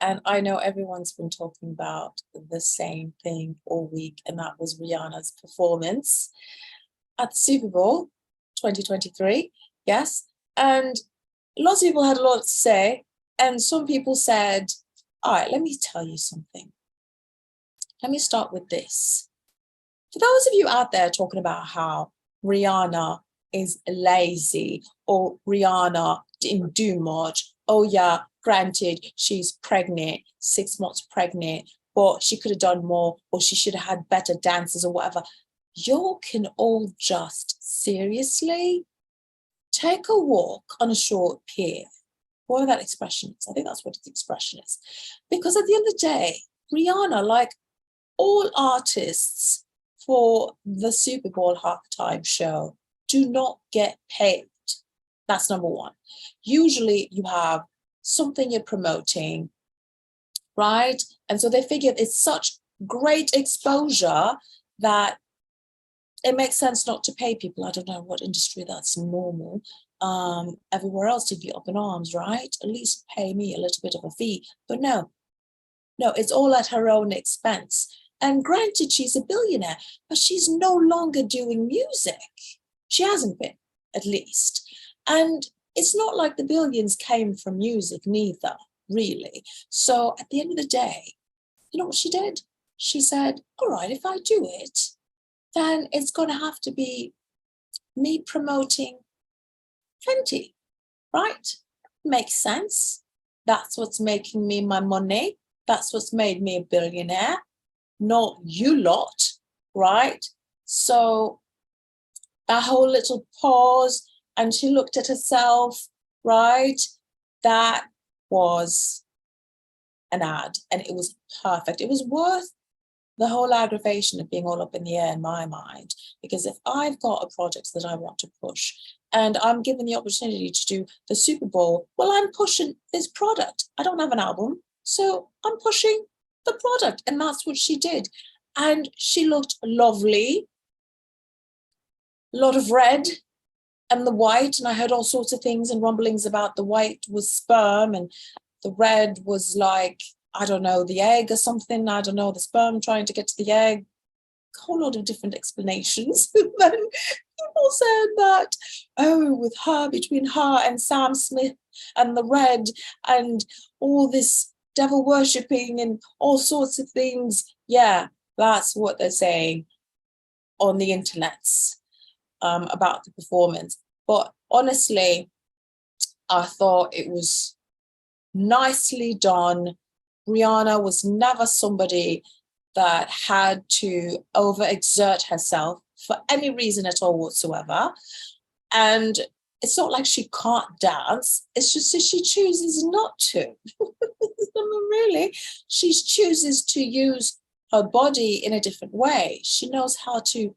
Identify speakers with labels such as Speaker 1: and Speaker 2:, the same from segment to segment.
Speaker 1: And I know everyone's been talking about the same thing all week, and that was Rihanna's performance at the Super Bowl 2023. Yes. And lots of people had a lot to say. And some people said, all right, let me tell you something. Let me start with this. For those of you out there talking about how Rihanna is lazy or Rihanna didn't do much, oh yeah, granted, she's pregnant, 6 months pregnant, but she could have done more, or she should have had better dances or whatever. You can all just seriously take a walk on a short pier. Whatever that expression is. I think that's what the expression is. Because at the end of the day, Rihanna, like all artists for the Super Bowl halftime show, do not get paid. That's number one. Usually you have something you're promoting, right? And so they figured it's such great exposure that it makes sense not to pay people. I don't know what industry that's normal. Everywhere else you'd be up in arms, right? At least pay me a little bit of a fee. But no, it's all at her own expense. And granted, she's a billionaire, but she's no longer doing music. She hasn't been, at least. And it's not like the billions came from music neither, really. So at the end of the day, you know what she did? She said, all right, if I do it, then it's going to have to be me promoting Fenty, right? Makes sense. That's what's making me my money. That's what's made me a billionaire, not you lot, right? So that whole little pause, and she looked at herself, right? That was an ad, and it was perfect. It was worth the whole aggravation of being all up in the air in my mind, because if I've got a project that I want to push and I'm given the opportunity to do the Super Bowl, well, I'm pushing this product. I don't have an album, so I'm pushing the product, and that's what she did. And she looked lovely, a lot of red and the white, and I heard all sorts of things and rumblings about the white was sperm and the red was like, I don't know, the egg or something. I don't know, the sperm trying to get to the egg. A whole lot of different explanations. Then people said that, oh, with her, between her and Sam Smith and the red and all this devil worshipping and all sorts of things. Yeah, that's what they're saying on the internets about the performance. But honestly, I thought it was nicely done. Rihanna was never somebody that had to overexert herself for any reason at all whatsoever. And it's not like she can't dance. It's just that she chooses not to. I mean, really, she chooses to use her body in a different way. She knows how to,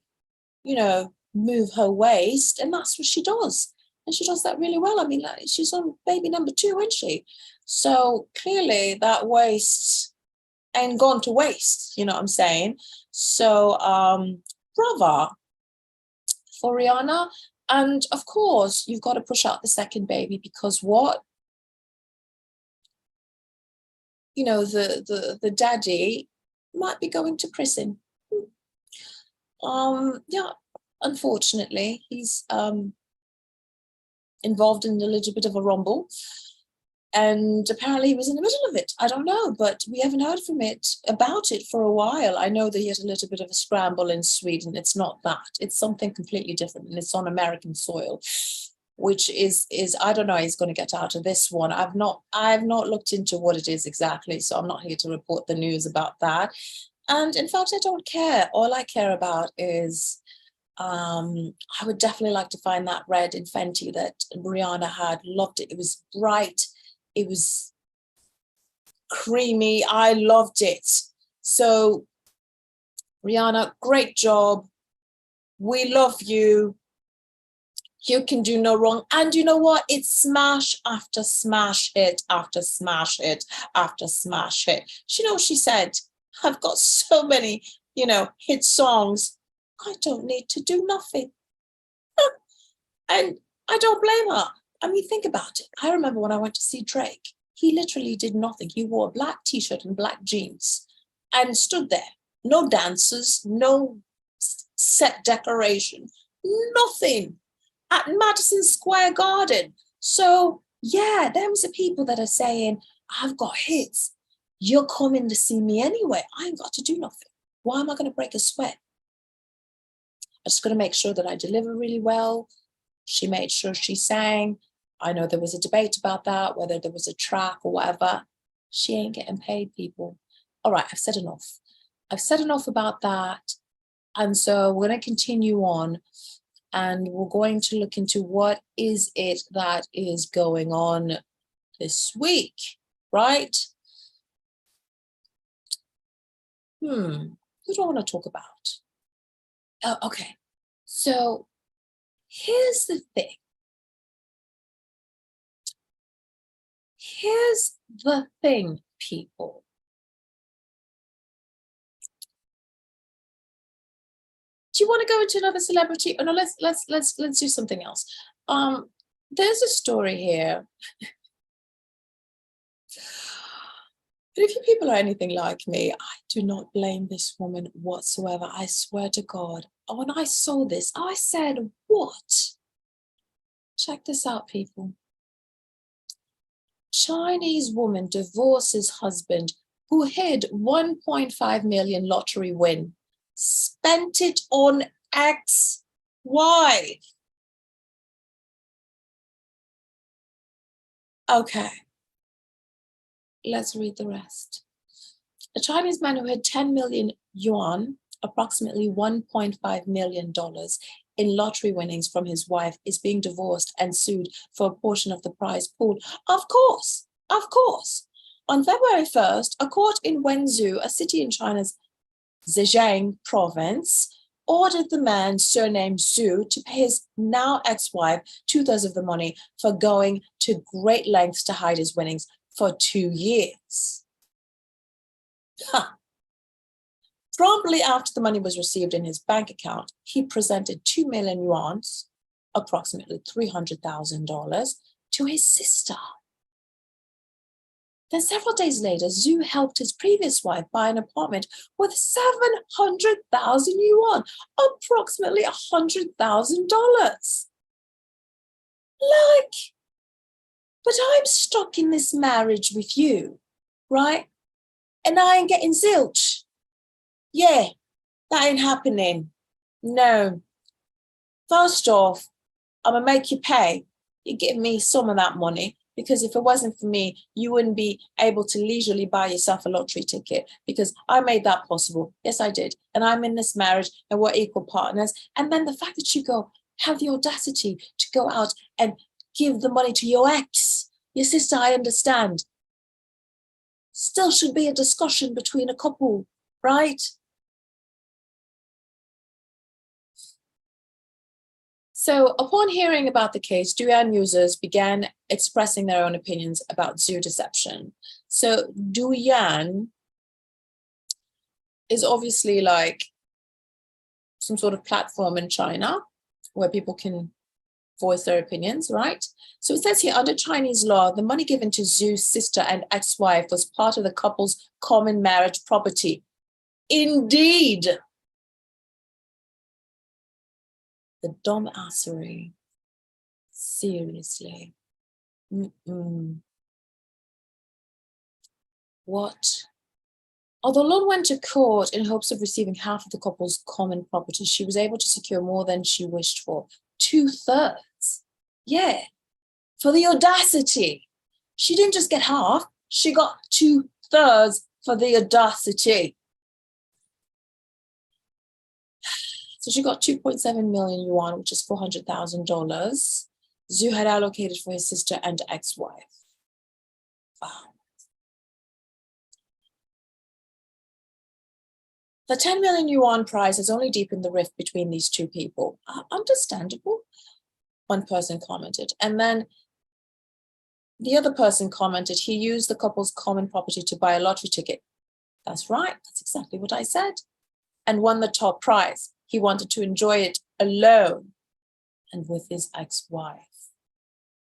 Speaker 1: move her waist, and that's what she does. And she does that really well. I mean, like, she's on baby number 2, isn't she? So clearly that waist ain't gone to waste, you know what I'm saying? So bravo for Rihanna. And of course, you've got to push out the second baby, because what? The daddy might be going to prison. Unfortunately, he's involved in a little bit of a rumble. And apparently he was in the middle of it. I don't know, but we haven't heard about it for a while. I know that he had a little bit of a scramble in Sweden. It's not that. It's something completely different, and it's on American soil, which is I don't know how he's going to get out of this one. I've not looked into what it is exactly, so I'm not here to report the news about that. And in fact, I don't care. All I care about is I would definitely like to find that red in Fenty that Rihanna had. Loved it. It was bright. It was creamy. I loved it. So, Rihanna, great job. We love you. You can do no wrong. And you know what? It's smash after smash hit after smash hit after smash hit. She said, I've got so many, hit songs. I don't need to do nothing. And I don't blame her. I mean, think about it. I remember when I went to see Drake, He literally did nothing. He wore a black t-shirt and black jeans and stood there. No dancers, no set decoration, nothing at Madison Square Garden. So yeah, them's the people that are saying, I've got hits. You're coming to see me anyway. I ain't got to do nothing. Why am I going to break a sweat? I'm just going to make sure that I deliver really well. She made sure she sang. I know there was a debate about that, whether there was a track or whatever. She ain't getting paid, people. All right, I've said enough. I've said enough about that. And so we're going to continue on, and we're going to look into what is it that is going on this week, right? Who do I want to talk about? Oh, okay. So here's the thing. Here's the thing, people. Do you want to go into another celebrity? Oh no, let's do something else. There's a story here. But if you people are anything like me, I do not blame this woman whatsoever. I swear to God. When I saw this, I said, what? Check this out, people. Chinese woman divorces husband who hid 1.5 million lottery win. Spent it on ex-wife. Okay. Let's read the rest. A Chinese man who had 10 million yuan, approximately $1.5 million in lottery winnings from his wife, is being divorced and sued for a portion of the prize pool. Of course. On February 1st, a court in Wenzhou, a city in China's Zhejiang province, ordered the man surnamed Zhu to pay his now ex-wife 2/3 of the money for going to great lengths to hide his winnings for 2 years. Promptly after the money was received in his bank account, he presented 2 million yuan, approximately $300,000, to his sister. Then several days later, Zhu helped his previous wife buy an apartment with 700,000 yuan, approximately $100,000. But I'm stuck in this marriage with you, right? And I ain't getting zilch. Yeah, that ain't happening. No. First off, I'm going to make you pay. You give me some of that money, because if it wasn't for me, you wouldn't be able to leisurely buy yourself a lottery ticket, because I made that possible. Yes, I did. And I'm in this marriage and we're equal partners. And then the fact that you have the audacity to go out and give the money to your ex, your sister, I understand. Still should be a discussion between a couple, right? So upon hearing about the case, Douyin users began expressing their own opinions about Zhu deception. So Douyin is obviously like some sort of platform in China where people can voice their opinions, right? So it says here, under Chinese law, the money given to Zhu's sister and ex-wife was part of the couple's common marriage property. Indeed. The dumbassery. Seriously. What? Although Lon went to court in hopes of receiving half of the couple's common property, she was able to secure more than she wished for. 2/3. Yeah. For the audacity. She didn't just get half. She got 2/3 for the audacity. So she got 2.7 million yuan, which is $400,000. Zhu had allocated for his sister and ex-wife. Wow. The 10 million yuan prize has only deepened the rift between these two people. Understandable, one person commented. And then the other person commented, he used the couple's common property to buy a lottery ticket. That's right, that's exactly what I said. And won the top prize. He wanted to enjoy it alone and with his ex-wife.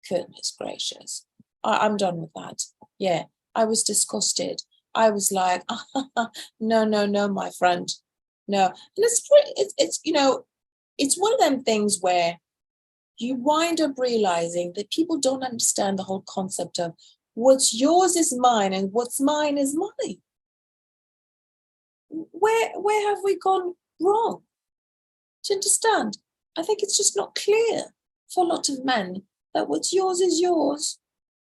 Speaker 1: Goodness gracious. I'm done with that. Yeah, I was disgusted. I was like, no, my friend, no. And it's you know, it's one of them things where you wind up realizing that people don't understand the whole concept of what's yours is mine and what's mine is mine. Where have we gone wrong? Do you understand? I think it's just not clear for a lot of men that what's yours is yours.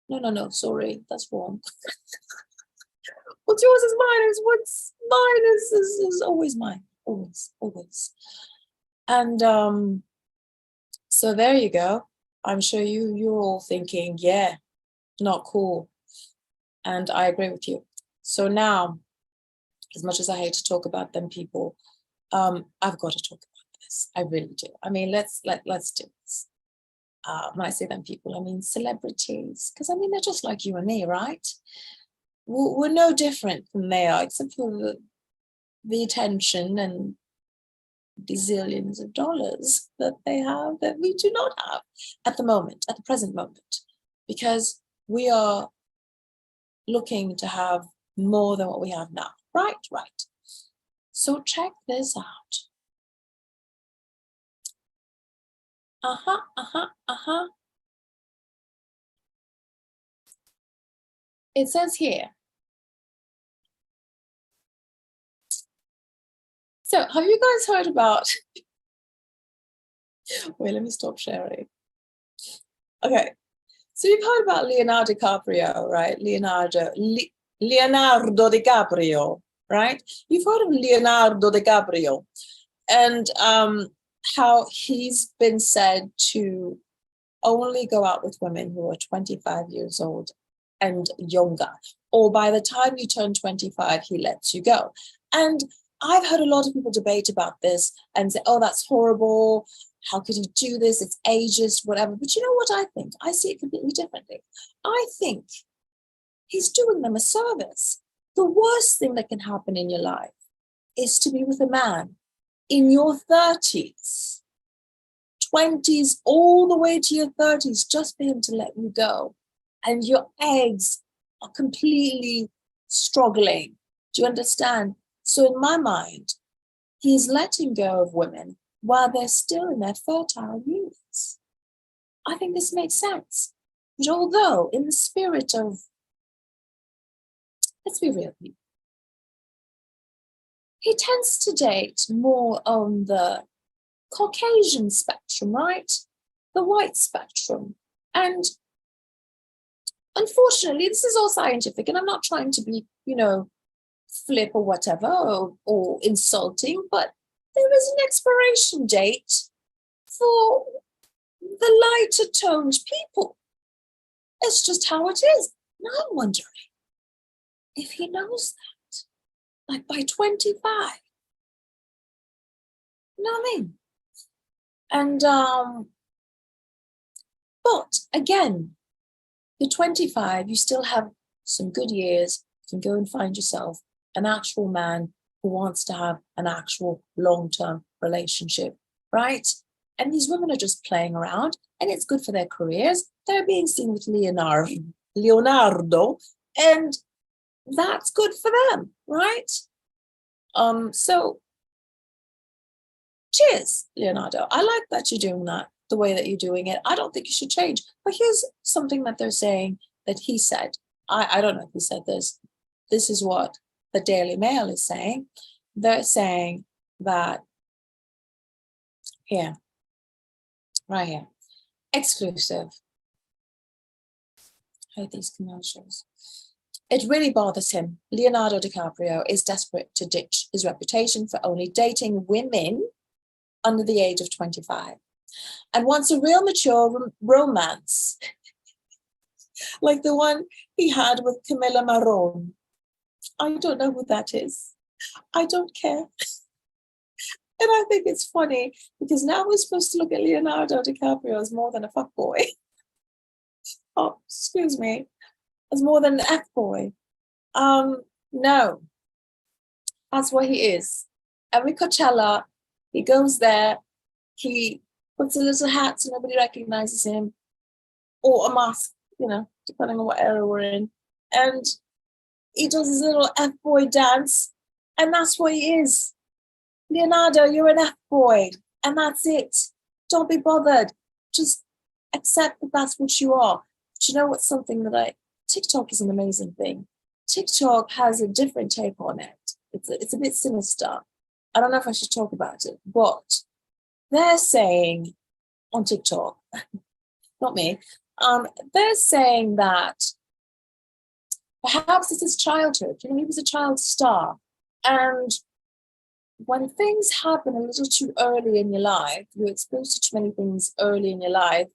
Speaker 1: No, sorry, that's wrong. What's yours is mine, is what's mine is always mine. Always. And so there you go. I'm sure you're all thinking, yeah, not cool. And I agree with you. So now, as much as I hate to talk about them people, I've got to talk about this. I really do. I mean, let's do this. When I say them people, I mean celebrities, because I mean they're just like you and me, right? We're no different than they are, except for the attention and the zillions of dollars that they have that we do not have at the present moment, because we are looking to have more than what we have now. Right. So check this out. It says here. So have you guys heard about, wait, let me stop sharing. Okay, so you've heard about Leonardo DiCaprio, right? Leonardo DiCaprio, right? You've heard of Leonardo DiCaprio and how he's been said to only go out with women who are 25 years old and younger, or by the time you turn 25, he lets you go. And I've heard a lot of people debate about this and say, oh, that's horrible. How could he do this? It's ageist, whatever. But you know what I think? I see it completely differently. I think he's doing them a service. The worst thing that can happen in your life is to be with a man in your 30s, 20s, all the way to your 30s, just for him to let you go. And your eggs are completely struggling. Do you understand? So in my mind, he's letting go of women while they're still in their fertile years. I think this makes sense. But although in the spirit of, let's be real, he tends to date more on the Caucasian spectrum, right? The white spectrum. And unfortunately, this is all scientific, and I'm not trying to be, flip or whatever, or insulting, but there is an expiration date for the lighter toned people. It's just how it is. And I'm wondering if he knows that, like by 25. You know what I mean? And, but again, you're 25, you still have some good years, you can go and find yourself an actual man who wants to have an actual long-term relationship, right? And these women are just playing around, and it's good for their careers. They're being seen with Leonardo, and that's good for them, right? So cheers, Leonardo. I like that you're doing that the way that you're doing it. I don't think you should change. But here's something that they're saying that he said. I don't know if he said this. This is what the Daily Mail is saying. They're saying that here, right here, exclusive. I hate these commercials. It really bothers him. Leonardo DiCaprio is desperate to ditch his reputation for only dating women under the age of 25 and wants a real mature romance like the one he had with Camilla Marone. I don't know who that is. I don't care. And I think it's funny because now we're supposed to look at Leonardo DiCaprio as more than a fuckboy. Oh, excuse me. As more than an F-boy. No. That's what he is. Every Coachella, he goes there, he puts a little hat so nobody recognizes him, or a mask, depending on what area we're in. And he does his little F-boy dance, and that's what he is. Leonardo, you're an F-boy, and that's it. Don't be bothered. Just accept that that's what you are. But you know what's something that TikTok is an amazing thing. TikTok has a different take on it. It's a bit sinister. I don't know if I should talk about it, but they're saying on TikTok, not me, they're saying that perhaps it's his childhood. You know, he was a child star. And when things happen a little too early in your life, you're exposed to too many things early in your life,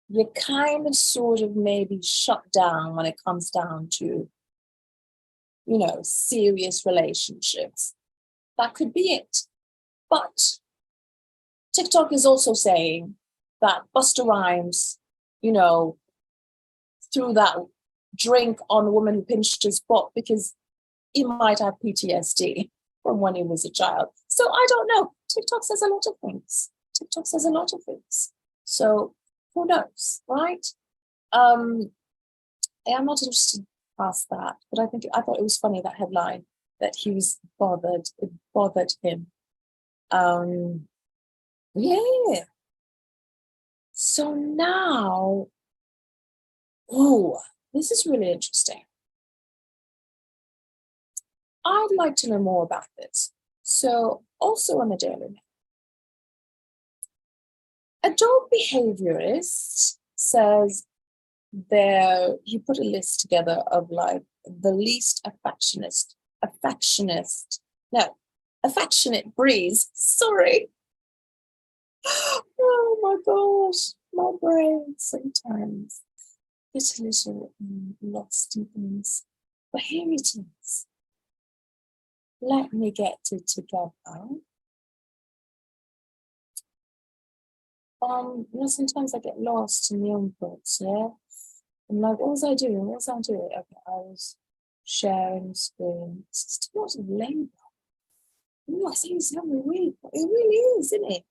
Speaker 1: you're kind of sort of maybe shut down when it comes down to, you know, serious relationships. That could be it. But TikTok is also saying that Busta Rhymes, you know, threw that drink on a woman who pinched his butt because he might have PTSD from when he was a child. So I don't know. TikTok says a lot of things. TikTok says a lot of things. So who knows, right? I am not interested past that, but I thought it was funny, that headline, that he was bothered. It bothered him. Yeah. So now, this is really interesting. I'd like to know more about this. So also on the Daily Mail, a dog behaviorist says he put a list together of like the least affectionate breeds. Sorry. Oh my gosh, my brain sometimes gets a little lost in things. But here it is. Let me get it together. You know, sometimes I get lost in the own thoughts, yeah? I'm like, what was I doing? Okay, I was sharing screen. It's just a lot of labor. I say this every week, but it really is, isn't it?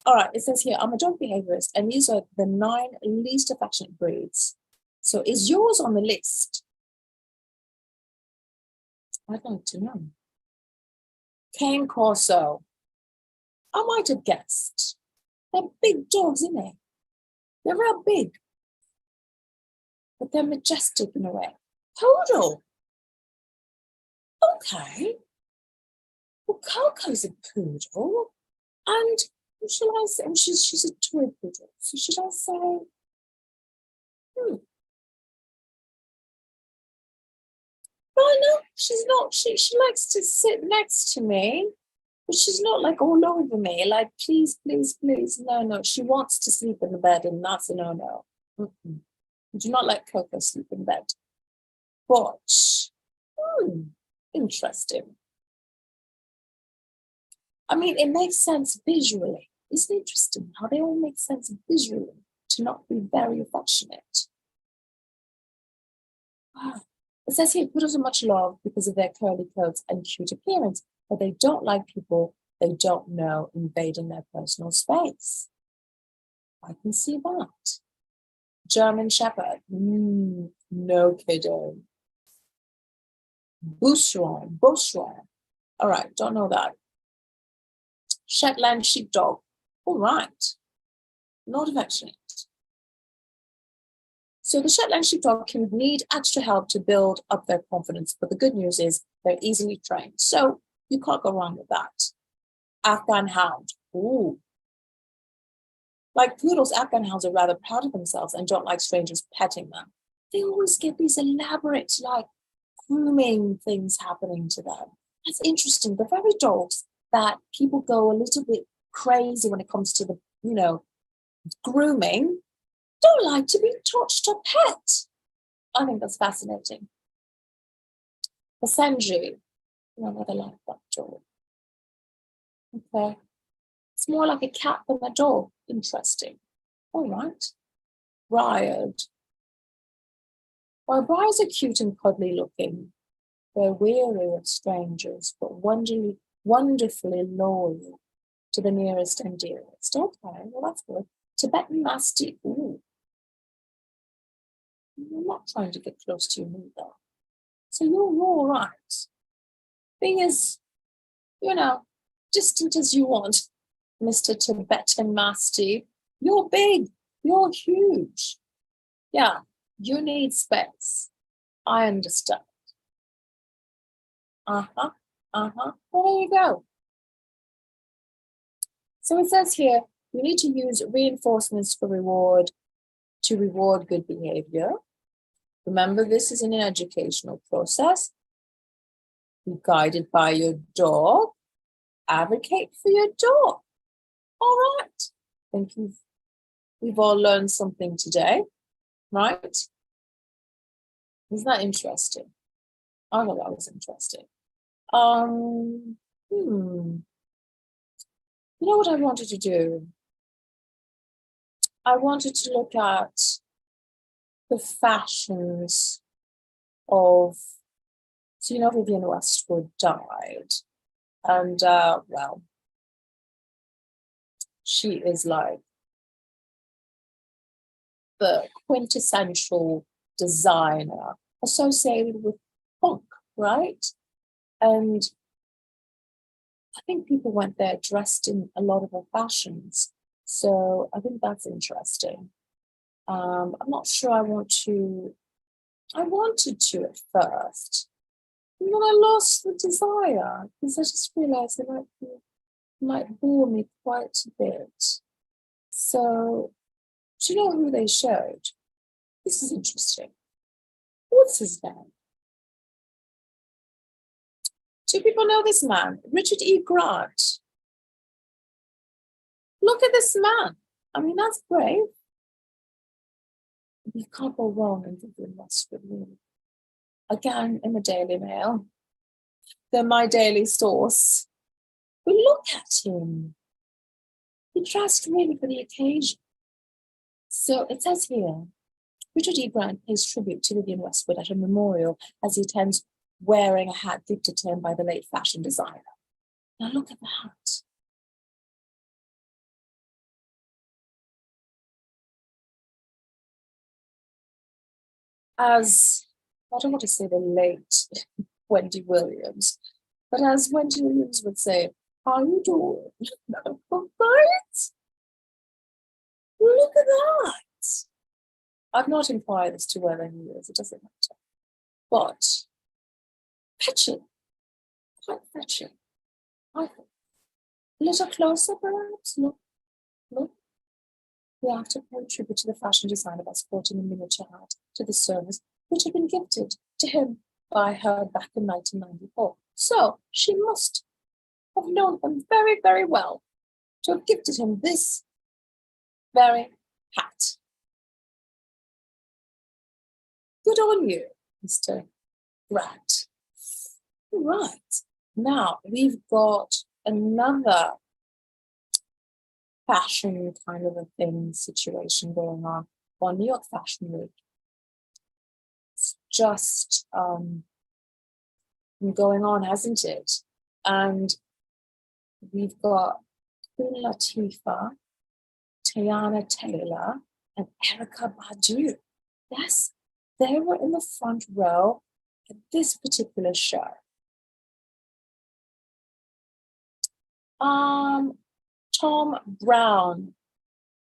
Speaker 1: All right, it says here, I'm a dog behaviorist, and these are the 9 least affectionate breeds. So is yours on the list? I'd like to know. Cane Corso. I might have guessed. They're big dogs, isn't they? They're real big. But they're majestic in a way. Poodle. Okay. Well, Coco's a poodle. And what shall I say? Oh, she's a toy poodle. So should I say, no, she's not. She likes to sit next to me, but she's not like all over me. Like, please, please, please. No. She wants to sleep in the bed, and that's a no. We do not let Coco sleep in bed. But, interesting. I mean, it makes sense visually. Isn't it interesting how they all make sense visually to not be very affectionate? It says here, poodles are much loved because of their curly coats and cute appearance, but they don't like people they don't know invading their personal space. I can see that. German Shepherd. No kidding. Boucheron. All right, don't know that. Shetland Sheepdog. All right. Not affectionate. So the Shetland Sheepdog can need extra help to build up their confidence, but the good news is they're easily trained. So you can't go wrong with that. Afghan Hound. Ooh. Like poodles, Afghan hounds are rather proud of themselves and don't like strangers petting them. They always get these elaborate, like, grooming things happening to them. That's interesting. The very dogs that people go a little bit crazy when it comes to the, grooming, don't like to be touched or pet. I think that's fascinating. The Senju, they like that dog. Okay. It's more like a cat than a dog. Interesting. All right. Riot. While briars are cute and cuddly looking, they're weary of strangers, but wonderfully loyal to the nearest and dearest. Okay, well, that's good. Tibetan Mastiff. Ooh. I'm not trying to get close to you either. So you're all right. Thing is, you know, distant as you want, Mr. Tibetan Mastiff, you're big, you're huge. Yeah, you need space. I understand. Uh-huh. Well, there you go. So it says here, you need to use reinforcements for reward to reward good behavior. Remember, this is an educational process. Be guided by your dog. Advocate for your dog. All right. I think we've all learned something today, right? Isn't that interesting? I thought that was interesting. You know what I wanted to do? I wanted to look at the fashions of, so you know, Vivienne Westwood died. And, well, she is like the quintessential designer associated with punk, right? And I think people went there dressed in a lot of her fashions. So I think that's interesting. I'm not sure I wanted to at first. And then I lost the desire because I just realized it might bore me quite a bit. So, do you know who they showed? This is interesting. What's his name? Do people know this man? Richard E. Grant. Look at this man. I mean, that's brave. You can't go wrong in Vivienne Westwood, really. Again, in the Daily Mail. They're my daily source. But look at him. He dressed really for the occasion. So it says here, Richard E. Grant pays tribute to Vivienne Westwood at a memorial as he attends wearing a hat gifted to him by the late fashion designer. Now look at the hat. As, I don't want to say the late Wendy Williams, but as Wendy Williams would say, how are you doing? Right? Look at that. I've not inquired as to whether he is, it doesn't matter. But fetching, quite fetching. I think. A little closer, perhaps. Look. We have to pay tribute to the fashion designer by sporting a miniature hat to the service, which had been gifted to him by her back in 1994. So she must have known him very, very well to have gifted him this very hat. Good on you, Mr. Grant. Right. Now we've got another fashion kind of a thing situation going on New York Fashion Week. It's just been going on, hasn't it? And we've got Queen Latifah.Teyana Taylor and Erika Badu. Yes, they were in the front row at this particular show. Thom Browne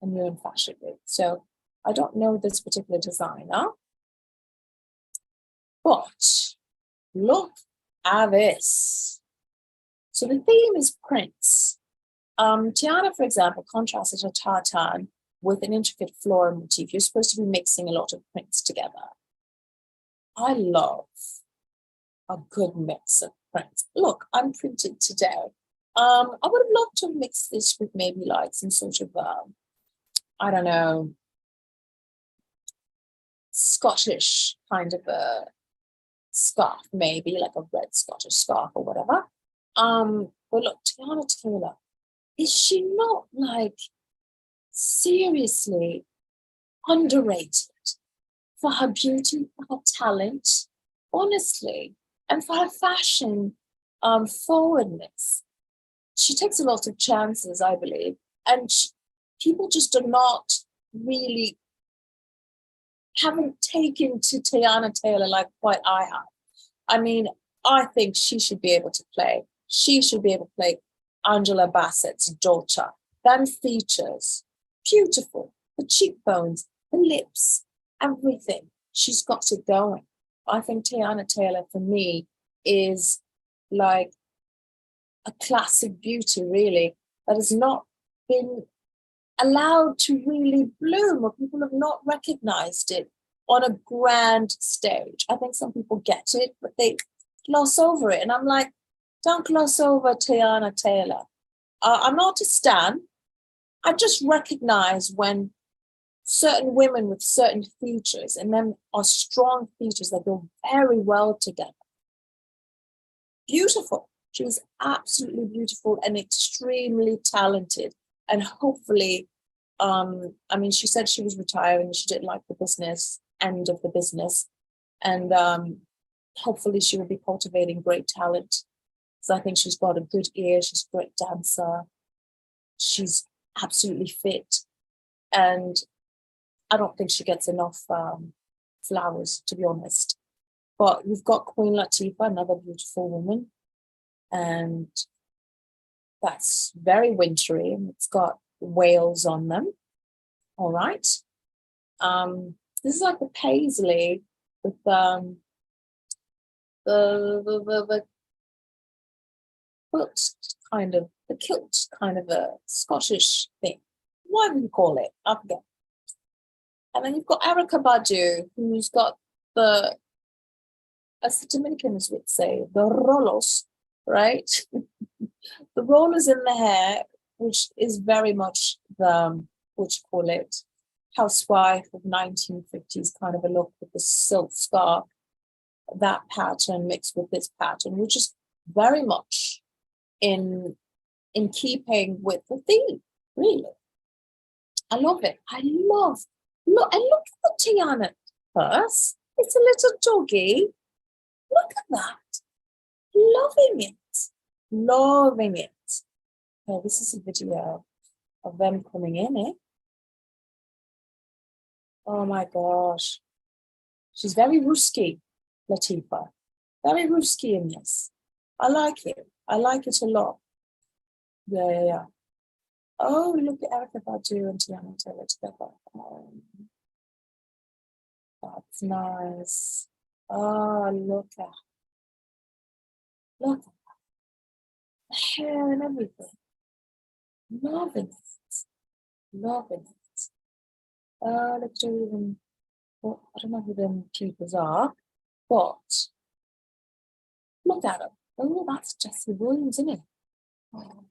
Speaker 1: in Fashion Week. So I don't know this particular designer, but look at this. So the theme is prints. Teyana, for example, contrasted her tartan with an intricate floral motif. You're supposed to be mixing a lot of prints together. I love a good mix of prints. Look, I'm printed today. I would have loved to mix this with maybe like some sort of, I don't know, Scottish kind of a scarf, maybe like a red Scottish scarf or whatever. But look, Teyana Taylor, is she not like seriously underrated for her beauty, for her talent, honestly, and for her fashion forwardness? She takes a lot of chances, I believe, and people just are not really haven't taken to Teyana Taylor like quite I have. I mean, I think she should be able to play. She should be able to play Angela Bassett's daughter. Them features, beautiful. The cheekbones, the lips, everything. She's got it going. I think Teyana Taylor, for me, is like a classic beauty, really, that has not been allowed to really bloom, or people have not recognized it on a grand stage. I think some people get it, but they gloss over it. And I'm like, don't gloss over Teyana Taylor. I'm not a stan. I just recognize when certain women with certain features, and then are strong features that go very well together. Beautiful. She's absolutely beautiful and extremely talented. And hopefully, I mean, she said she was retiring. She didn't like the business end of the business. And hopefully she will be cultivating great talent. So I think she's got a good ear. She's a great dancer. She's absolutely fit. And I don't think she gets enough flowers, to be honest. But you've got Queen Latifah, another beautiful woman. And that's very wintry, and it's got whales on them. All right. This is like the paisley with the kilt kind of a Scottish thing. What do you call it? I forget. And then you've got Erykah Badu, who's got the, as the Dominicans would say, the rolos, right? The rollers in the hair, which is very much the, what you call it, housewife of 1950s kind of a look, with the silk scarf, that pattern mixed with this pattern, which is very much in keeping with the theme, really. I love it. Look at the Teyana purse. It's a little doggy. Look at that. Loving it. Loving it. Okay, this is a video of them coming in, eh? Oh my gosh. She's very rusky, Latifah. Very rusky in this. I like it. I like it a lot. Yeah. Oh, look at Erika Badu and Teyana Taylor together. That's nice. Oh, look at the hair and everything. Loving it. Loving it. Let's do even, well, I don't know who them peoples are, but look at them. Oh, that's Jesse Williams, isn't it? Oh,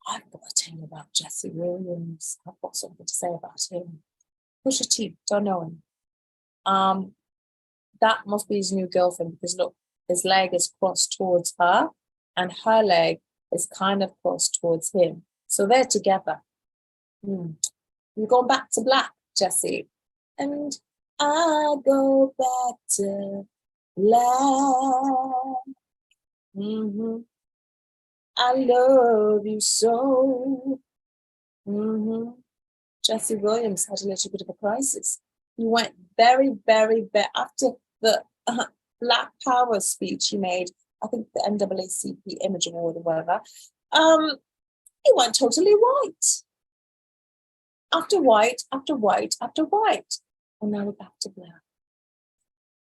Speaker 1: I've got to tell you about Jesse Williams. I've got something to say about him. Pusha T, don't know him. That must be his new girlfriend, because look, his leg is crossed towards her and her leg is kind of crossed towards him. So they're together. You're going back to black, Jesse. And I go back to black. I love you so. Jesse Williams had a little bit of a crisis. He went very, very bad after the Black Power speech he made. I think the NAACP Image Award or whatever. He went totally white. After white, after white, after white. And now we're back to black.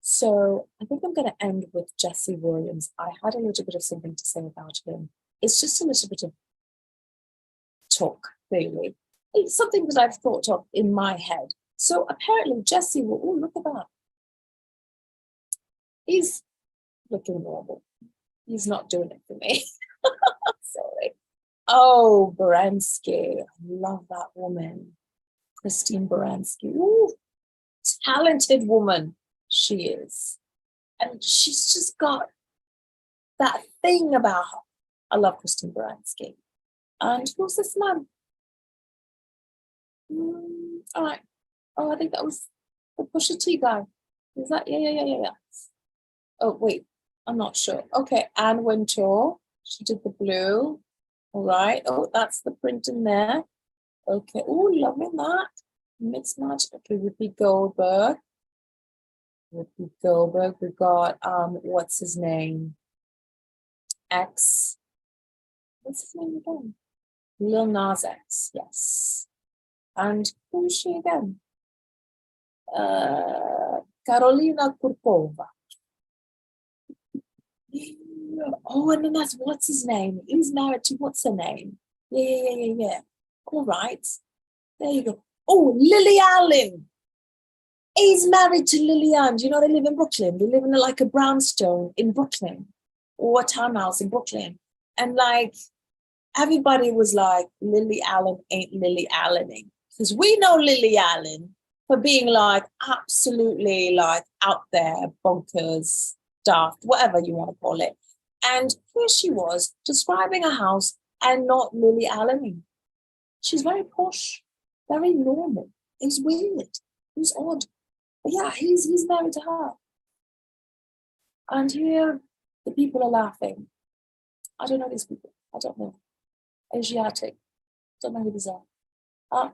Speaker 1: So I think I'm going to end with Jesse Williams. I had a little bit of something to say about him. It's just a little bit of talk, really. It's something that I've thought of in my head. So apparently Jesse will, oh, look at that. He's looking normal. He's not doing it for me. Sorry. Oh, Baranski. I love that woman. Christine Baranski. Ooh, talented woman she is. And she's just got that thing about her. I love Christine Baranski. And who's this man? All right. Oh, I think that was the Pusha T guy. Is that? Yeah. Oh, wait. I'm not sure. Okay, Anne Wintour. She did the blue. All right. Oh, that's the print in there. Okay. Oh, loving that. Mixed match. Okay, Whoopi Goldberg. Whoopi Goldberg. We got what's his name? What's his name again? Lil Nas X, yes. And who's she again? Karolina Kurkova. Oh, and then that's what's his name? He's married to what's her name? Yeah. All right. There you go. Oh, Lily Allen. He's married to Lillian. Do you know they live in Brooklyn? They live in like a brownstone in Brooklyn, or a townhouse in Brooklyn. And like everybody was like, Lily Allen ain't Lily Allening. Because we know Lily Allen for being like absolutely like out there, bonkers, daft, whatever you want to call it. And here she was describing a house and not Lily Allening. She's very posh, very normal. It's weird. It's odd. But yeah, he's married to her. And here the people are laughing. I don't know these people. I don't know. Asiatic. Don't know who these are.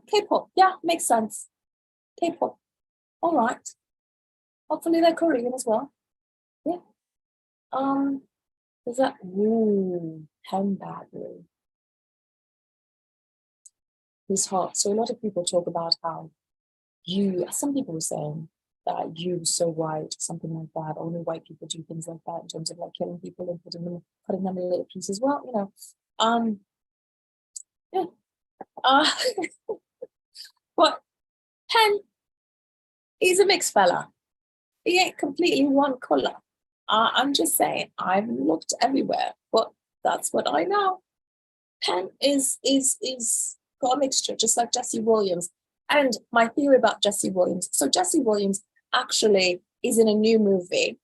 Speaker 1: K-pop. Yeah, makes sense. K-pop. All right. Hopefully they're Korean as well. Yeah. There's that Pen Badley. He's hot. So a lot of people talk about how some people were saying that you so white, something like that. Only white people do things like that in terms of like killing people and putting them in little pieces. Well, you know, yeah. But Pen, he's a mixed fella. He ain't completely one color. I'm just saying, I've looked everywhere, but that's what I know. Pen is got a mixture, just like Jesse Williams. And my theory about Jesse Williams. So Jesse Williams actually is in a new movie.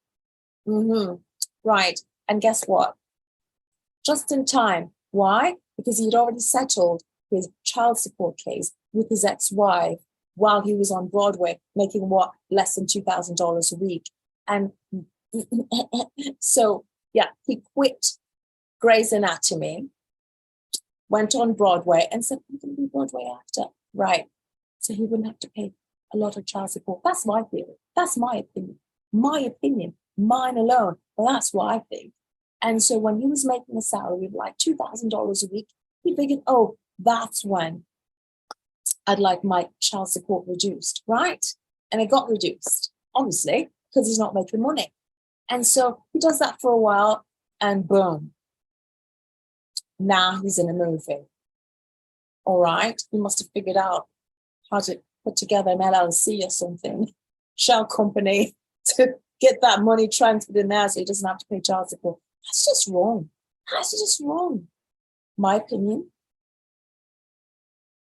Speaker 1: Right. And guess what? Just in time. Why? Because he'd already settled his child support case with his ex-wife while he was on Broadway, making what? Less than $2,000 a week. And so, yeah, he quit Grey's Anatomy, went on Broadway and said, I'm going to be Broadway actor. Right. So he wouldn't have to pay a lot of child support. That's my theory. That's my opinion. My opinion. Mine alone. But that's what I think. And so when he was making a salary of like $2,000 a week, he figured, oh, that's when I'd like my child support reduced, right? And it got reduced, obviously, because he's not making money. And so he does that for a while and boom. Now he's in a movie. All right. He must have figured out how to put together an LLC or something, shell company, to get that money transferred in there so he doesn't have to pay child support. That's just wrong. That's just wrong. My opinion.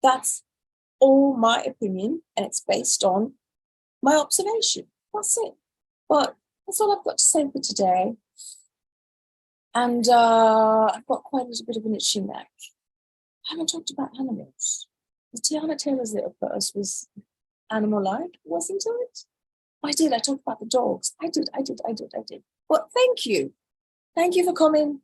Speaker 1: That's all my opinion, and it's based on my observation. That's it. But that's all I've got to say for today. And I've got quite a little bit of an itchy neck. I haven't talked about animals. Teyana Taylor's little purse was animal-like, wasn't it? I did. I talked about the dogs. I did. But thank you. Thank you for coming.